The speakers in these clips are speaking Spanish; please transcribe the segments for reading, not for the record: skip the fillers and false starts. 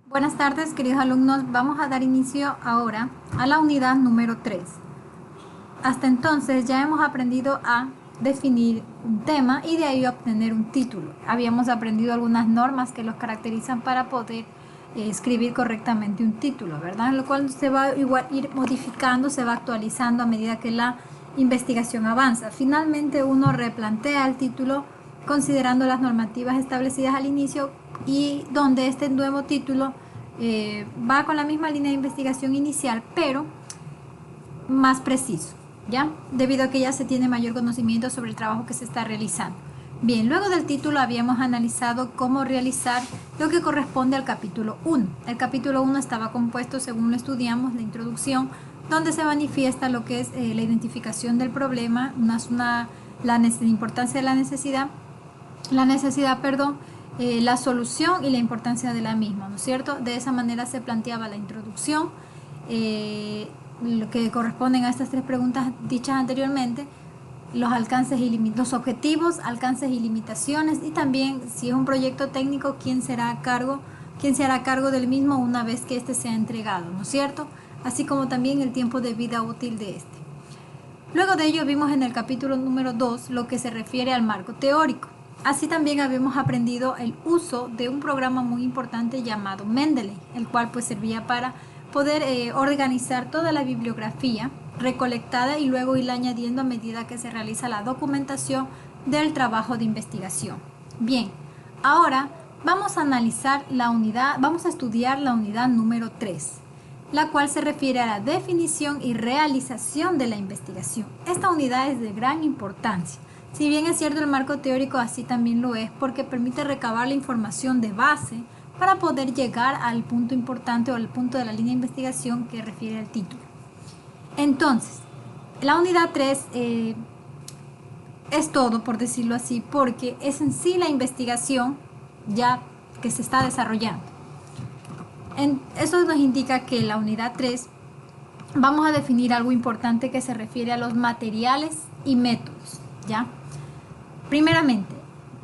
Buenas tardes, queridos alumnos. Vamos a dar inicio ahora a la unidad número 3. Hasta entonces ya hemos aprendido a definir un tema y de ahí obtener un título. Habíamos aprendido algunas normas que los caracterizan para poder escribir correctamente un título, ¿verdad? Lo cual se va igual ir modificando, se va actualizando a medida que la investigación avanza. Finalmente uno replantea el título considerando las normativas establecidas al inicio y donde este nuevo título va con la misma línea de investigación inicial, pero más preciso, ¿ya? Debido a que ya se tiene mayor conocimiento sobre el trabajo que se está realizando. Bien, luego del título habíamos analizado cómo realizar lo que corresponde al capítulo 1. El capítulo 1 estaba compuesto, según lo estudiamos, la introducción, donde se manifiesta lo que es la identificación del problema, la importancia de la necesidad, la solución y la importancia de la misma, ¿no es cierto? De esa manera se planteaba la introducción, lo que corresponden a estas tres preguntas dichas anteriormente, los objetivos, alcances y limitaciones, y también si es un proyecto técnico, quién se hará cargo del mismo una vez que este sea entregado, ¿no es cierto? Así como también el tiempo de vida útil de este. Luego de ello vimos en el capítulo número 2 lo que se refiere al marco teórico. Así también habíamos aprendido el uso de un programa muy importante llamado Mendeley, el cual pues servía para poder organizar toda la bibliografía recolectada y luego irla añadiendo a medida que se realiza la documentación del trabajo de investigación. Bien, ahora vamos a estudiar la unidad número 3, la cual se refiere a la definición y realización de la investigación. Esta unidad es de gran importancia. Si bien es cierto el marco teórico, así también lo es porque permite recabar la información de base para poder llegar al punto importante o al punto de la línea de investigación que refiere al título. Entonces, la unidad 3 es todo, por decirlo así, porque es en sí la investigación ya que se está desarrollando. Eso nos indica que la unidad 3 vamos a definir algo importante que se refiere a los materiales y métodos, ¿ya? Primeramente,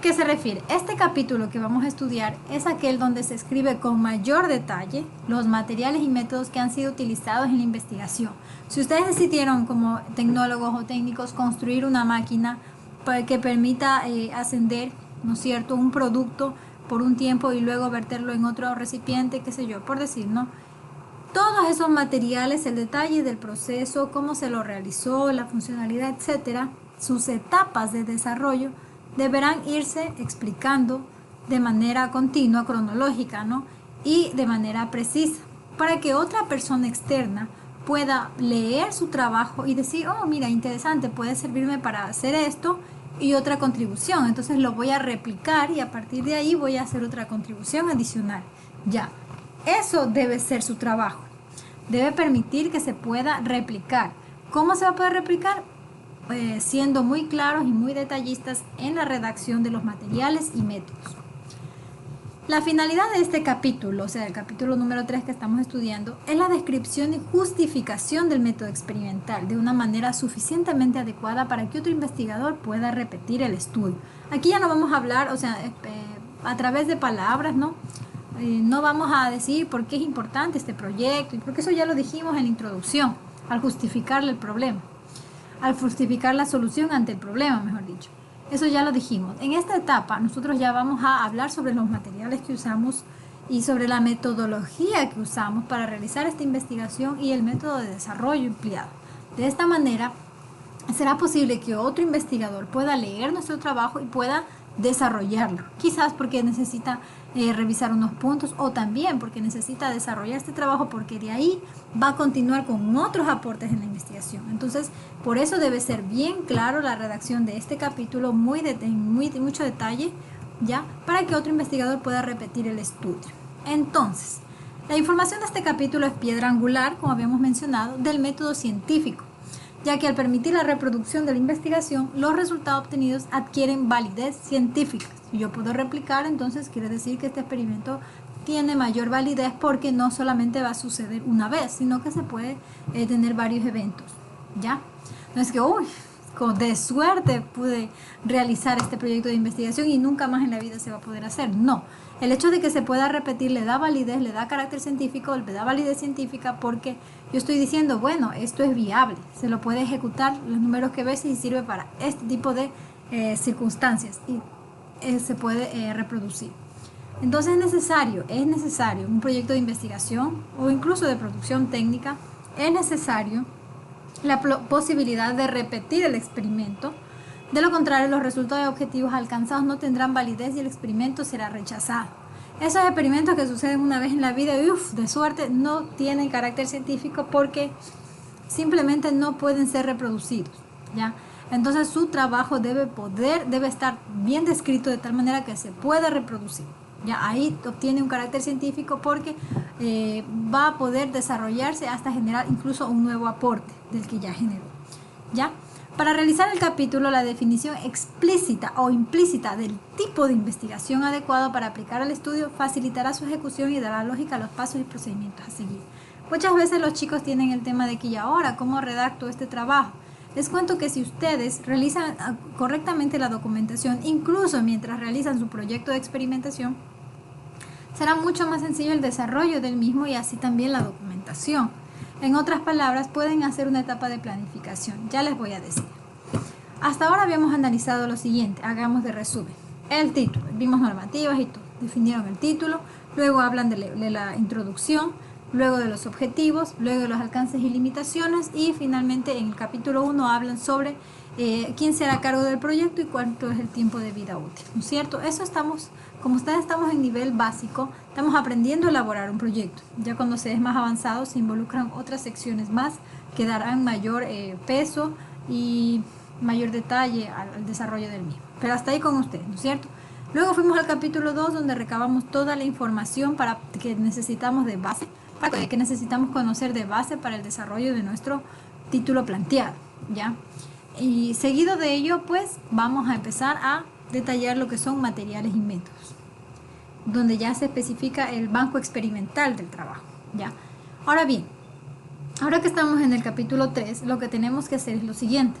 ¿qué se refiere? Este capítulo que vamos a estudiar es aquel donde se escribe con mayor detalle los materiales y métodos que han sido utilizados en la investigación. Si ustedes decidieron como tecnólogos o técnicos construir una máquina que permita ascender, ¿no es cierto?, un producto por un tiempo y luego verterlo en otro recipiente, qué sé yo, por decir, ¿no? Todos esos materiales, el detalle del proceso, cómo se lo realizó, la funcionalidad, etcétera, sus etapas de desarrollo deberán irse explicando de manera continua, cronológica, ¿no? Y de manera precisa, para que otra persona externa pueda leer su trabajo y decir, oh, mira, interesante, puede servirme para hacer esto y otra contribución. Entonces lo voy a replicar y a partir de ahí voy a hacer otra contribución adicional. Ya, eso debe ser su trabajo. Debe permitir que se pueda replicar. ¿Cómo se va a poder replicar? Siendo muy claros y muy detallistas en la redacción de los materiales y métodos. La finalidad de este capítulo, o sea, el capítulo número 3 que estamos estudiando, es la descripción y justificación del método experimental de una manera suficientemente adecuada para que otro investigador pueda repetir el estudio. Aquí ya no vamos a hablar, o sea, a través de palabras, ¿no? No vamos a decir por qué es importante este proyecto, porque eso ya lo dijimos en la introducción, al justificarle el problema, al justificar la solución ante el problema, mejor dicho. Eso ya lo dijimos. En esta etapa nosotros ya vamos a hablar sobre los materiales que usamos y sobre la metodología que usamos para realizar esta investigación y el método de desarrollo empleado. De esta manera será posible que otro investigador pueda leer nuestro trabajo y pueda desarrollarlo, quizás porque necesita revisar unos puntos o también porque necesita desarrollar este trabajo porque de ahí va a continuar con otros aportes en la investigación. Entonces, por eso debe ser bien claro la redacción de este capítulo, mucho detalle, ya, para que otro investigador pueda repetir el estudio. Entonces, la información de este capítulo es piedra angular, como habíamos mencionado, del método científico, ya que al permitir la reproducción de la investigación, los resultados obtenidos adquieren validez científica. Si yo puedo replicar, entonces quiere decir que este experimento tiene mayor validez porque no solamente va a suceder una vez, sino que se puede tener varios eventos, ¿ya? No es que, de suerte pude realizar este proyecto de investigación y nunca más en la vida se va a poder hacer. No, el hecho de que se pueda repetir le da validez, le da carácter científico, le da validez científica porque yo estoy diciendo, bueno, esto es viable, se lo puede ejecutar los números que ves y sirve para este tipo de circunstancias y se puede reproducir. Entonces es necesario un proyecto de investigación o incluso de producción técnica, es necesario la posibilidad de repetir el experimento. De lo contrario, los resultados y objetivos alcanzados no tendrán validez y el experimento será rechazado. Esos experimentos que suceden una vez en la vida, de suerte, no tienen carácter científico porque simplemente no pueden ser reproducidos, ¿ya? Entonces su trabajo debe estar bien descrito de tal manera que se pueda reproducir. Ya ahí obtiene un carácter científico porque va a poder desarrollarse hasta generar incluso un nuevo aporte del que ya generó. ¿Ya? Para realizar el capítulo, la definición explícita o implícita del tipo de investigación adecuado para aplicar al estudio facilitará su ejecución y dará lógica a los pasos y procedimientos a seguir. Muchas veces los chicos tienen el tema de que, ¿y ahora cómo redacto este trabajo? Les cuento que si ustedes realizan correctamente la documentación, incluso mientras realizan su proyecto de experimentación, será mucho más sencillo el desarrollo del mismo y así también la documentación. En otras palabras, pueden hacer una etapa de planificación. Ya les voy a decir. Hasta ahora habíamos analizado lo siguiente. Hagamos de resumen. El título. Vimos normativas y todo. Definieron el título. Luego hablan de la introducción. Luego de los objetivos. Luego de los alcances y limitaciones. Y finalmente en el capítulo 1 hablan sobre quién será a cargo del proyecto y cuánto es el tiempo de vida útil. ¿No es cierto? Eso como ustedes estamos en nivel básico, estamos aprendiendo a elaborar un proyecto. Ya cuando se es más avanzado se involucran otras secciones más que darán mayor peso y mayor detalle al desarrollo del mismo. Pero hasta ahí con ustedes, ¿no es cierto? Luego fuimos al capítulo 2 donde recabamos toda la información que necesitamos de base, que necesitamos conocer de base para el desarrollo de nuestro título planteado, ¿ya? Y seguido de ello, pues vamos a empezar a detallar lo que son materiales y métodos, donde ya se especifica el banco experimental del trabajo, ¿ya? Ahora bien, ahora que estamos en el capítulo 3, lo que tenemos que hacer es lo siguiente.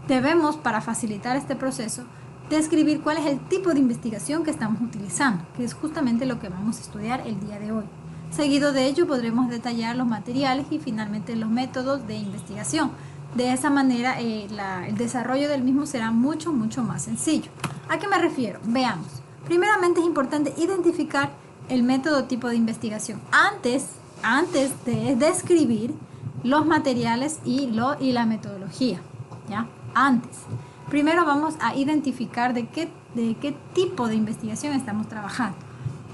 Debemos, para facilitar este proceso, describir cuál es el tipo de investigación que estamos utilizando, que es justamente lo que vamos a estudiar el día de hoy. Seguido de ello, podremos detallar los materiales y finalmente los métodos de investigación. De esa manera, el desarrollo del mismo será mucho más sencillo. ¿A qué me refiero? Veamos. Primeramente es importante identificar el método tipo de investigación antes de describir los materiales y la metodología, ¿ya? Antes. Primero vamos a identificar de qué tipo de investigación estamos trabajando.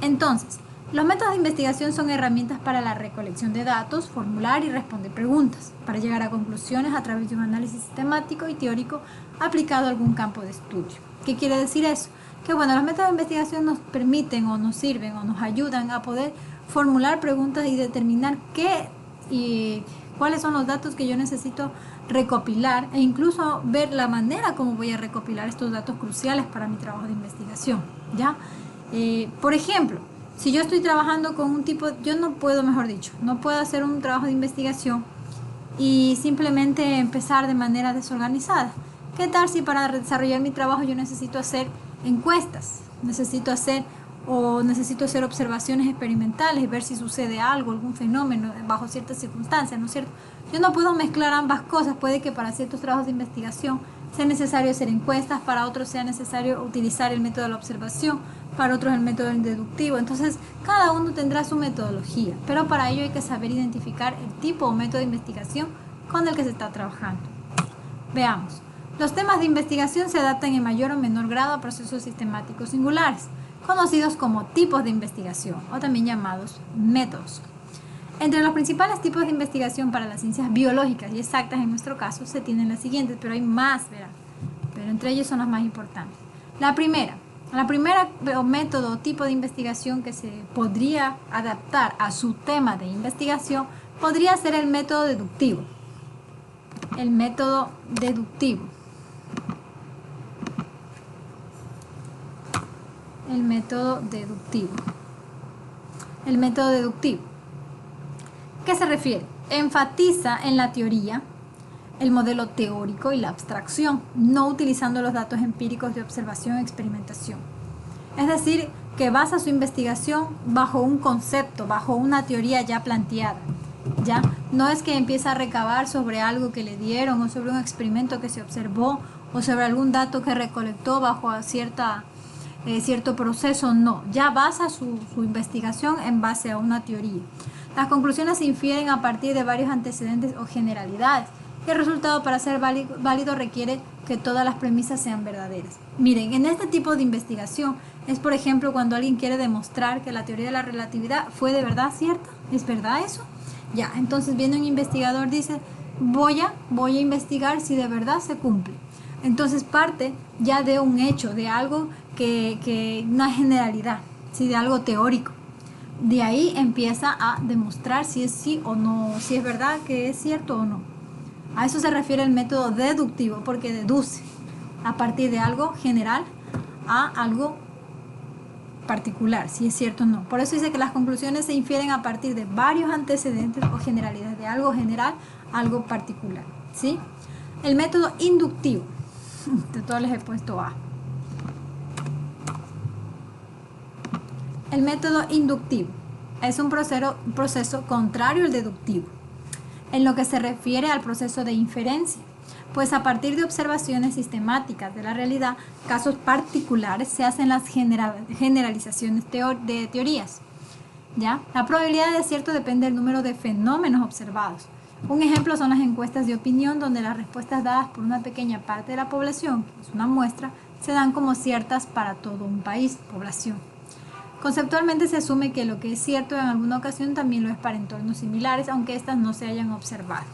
Entonces, los métodos de investigación son herramientas para la recolección de datos, formular y responder preguntas, para llegar a conclusiones a través de un análisis sistemático y teórico aplicado a algún campo de estudio. ¿Qué quiere decir eso? Que bueno, los métodos de investigación nos permiten o nos sirven o nos ayudan a poder formular preguntas y determinar qué y cuáles son los datos que yo necesito recopilar e incluso ver la manera como voy a recopilar estos datos cruciales para mi trabajo de investigación, ¿ya? Por ejemplo, si yo estoy trabajando con un tipo, yo no puedo hacer un trabajo de investigación y simplemente empezar de manera desorganizada. ¿Qué tal si para desarrollar mi trabajo yo necesito hacer encuestas? Necesito hacer observaciones experimentales, ver si sucede algo, algún fenómeno bajo ciertas circunstancias, ¿no es cierto? Yo no puedo mezclar ambas cosas. Puede que para ciertos trabajos de investigación sea necesario hacer encuestas, para otros sea necesario utilizar el método de la observación, para otros el método deductivo. Entonces, cada uno tendrá su metodología, pero para ello hay que saber identificar el tipo o método de investigación con el que se está trabajando. Veamos. Los temas de investigación se adaptan en mayor o menor grado a procesos sistemáticos singulares, conocidos como tipos de investigación o también llamados métodos. Entre los principales tipos de investigación para las ciencias biológicas y exactas en nuestro caso se tienen las siguientes, pero hay más, ¿verdad? Pero entre ellos son las más importantes. La primera método o tipo de investigación que se podría adaptar a su tema de investigación podría ser el método deductivo. El método deductivo. El método deductivo. El método deductivo. ¿Qué se refiere? Enfatiza en la teoría, el modelo teórico y la abstracción, no utilizando los datos empíricos de observación y experimentación. Es decir, que basa su investigación bajo un concepto, bajo una teoría ya planteada. ¿Ya? No es que empieza a recabar sobre algo que le dieron o sobre un experimento que se observó o sobre algún dato que recolectó bajo cierto proceso, no. Ya basa su investigación en base a una teoría. Las conclusiones se infieren a partir de varios antecedentes o generalidades. Y el resultado, para ser válido requiere que todas las premisas sean verdaderas. Miren, en este tipo de investigación es, por ejemplo, cuando alguien quiere demostrar que la teoría de la relatividad fue de verdad cierta. ¿Es verdad eso? Ya, entonces viene un investigador, dice, voy a investigar si de verdad se cumple. Entonces parte ya de un hecho, de algo que una generalidad, ¿sí? De algo teórico. De ahí empieza a demostrar si es sí o no, si es verdad que es cierto o no. A eso se refiere el método deductivo, porque deduce a partir de algo general a algo particular, si es cierto o no. Por eso dice que las conclusiones se infieren a partir de varios antecedentes o generalidades, de algo general a algo particular, ¿sí? El método inductivo, de todos les he puesto A. El método inductivo es un proceso contrario al deductivo, en lo que se refiere al proceso de inferencia, pues a partir de observaciones sistemáticas de la realidad, casos particulares, se hacen las generalizaciones de teorías. ¿Ya? La probabilidad de acierto depende del número de fenómenos observados. Un ejemplo son las encuestas de opinión, donde las respuestas dadas por una pequeña parte de la población, que es una muestra, se dan como ciertas para todo un país, población. Conceptualmente se asume que lo que es cierto en alguna ocasión también lo es para entornos similares, aunque éstas no se hayan observado.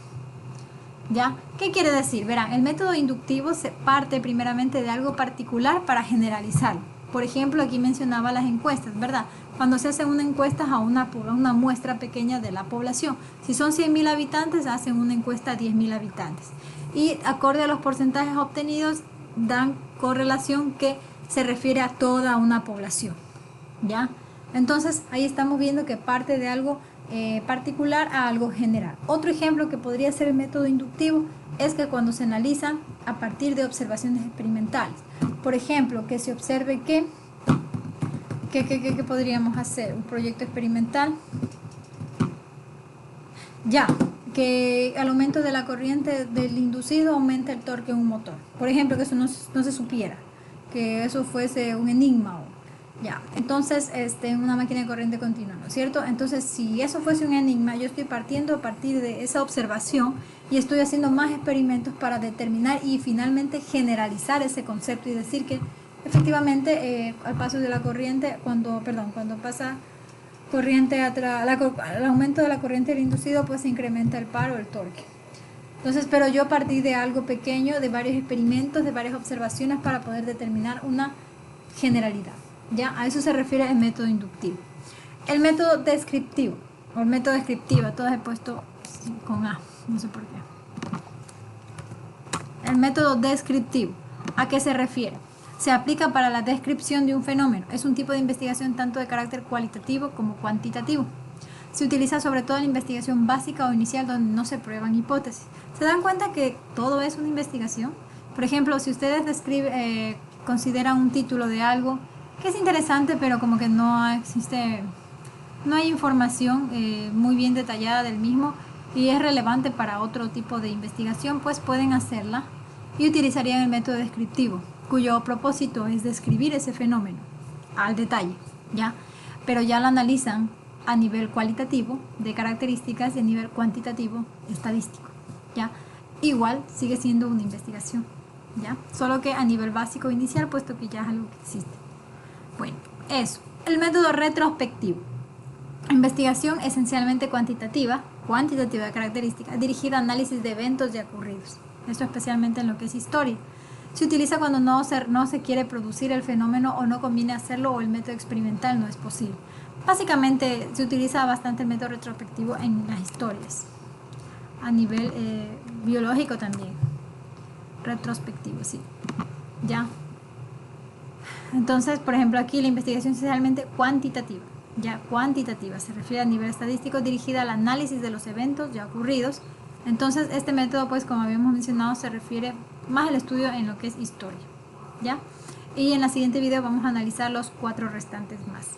¿Ya? ¿Qué quiere decir? Verán, el método inductivo se parte primeramente de algo particular para generalizarlo. Por ejemplo, aquí mencionaba las encuestas, ¿verdad? Cuando se hace una encuesta a una muestra pequeña de la población. Si son 100.000 habitantes, hacen una encuesta a 10.000 habitantes. Y acorde a los porcentajes obtenidos, dan correlación que se refiere a toda una población. ¿Ya? Entonces, ahí estamos viendo que parte de algo particular a algo general. Otro ejemplo que podría ser el método inductivo es que cuando se analizan a partir de observaciones experimentales. Por ejemplo, que se observe que podríamos hacer un proyecto experimental. Ya, que al aumento de la corriente del inducido aumenta el torque en un motor. Por ejemplo, que eso no se supiera, que eso fuese un enigma. Ya, entonces una máquina de corriente continua, ¿no es cierto? Entonces, si eso fuese un enigma, yo estoy partiendo a partir de esa observación y estoy haciendo más experimentos para determinar y finalmente generalizar ese concepto y decir que efectivamente al paso de la corriente, cuando pasa corriente al aumento de la corriente del inducido, pues se incrementa el par o el torque. Entonces, pero yo partí de algo pequeño, de varios experimentos, de varias observaciones para poder determinar una generalidad. ¿Ya? A eso se refiere el método inductivo. El método descriptivo, o el método descriptivo, todas he puesto con A, no sé por qué. El método descriptivo, ¿a qué se refiere? Se aplica para la descripción de un fenómeno. Es un tipo de investigación tanto de carácter cualitativo como cuantitativo. Se utiliza sobre todo en investigación básica o inicial, donde no se prueban hipótesis. ¿Se dan cuenta que todo es una investigación? Por ejemplo, si ustedes consideran un título de algo que es interesante, pero como que no hay información muy bien detallada del mismo y es relevante para otro tipo de investigación, pues pueden hacerla y utilizarían el método descriptivo, cuyo propósito es describir ese fenómeno al detalle, ¿ya? Pero ya lo analizan a nivel cualitativo de características y a nivel cuantitativo estadístico, ¿ya? Igual sigue siendo una investigación, ¿ya? Solo que a nivel básico inicial, puesto que ya es algo que existe. Bueno, eso. El método retrospectivo. Investigación esencialmente cuantitativa de características, dirigida a análisis de eventos ya ocurridos. Esto especialmente en lo que es historia. Se utiliza cuando no se quiere producir el fenómeno o no conviene hacerlo o el método experimental no es posible. Básicamente se utiliza bastante el método retrospectivo en las historias. A nivel biológico también. Retrospectivo, sí. Ya. Entonces, por ejemplo, aquí la investigación es esencialmente cuantitativa. Ya cuantitativa se refiere a nivel estadístico, dirigida al análisis de los eventos ya ocurridos, Entonces este método, pues como habíamos mencionado, se refiere más al estudio en lo que es historia, ¿ya? Y en la siguiente video vamos a analizar los 4 restantes más.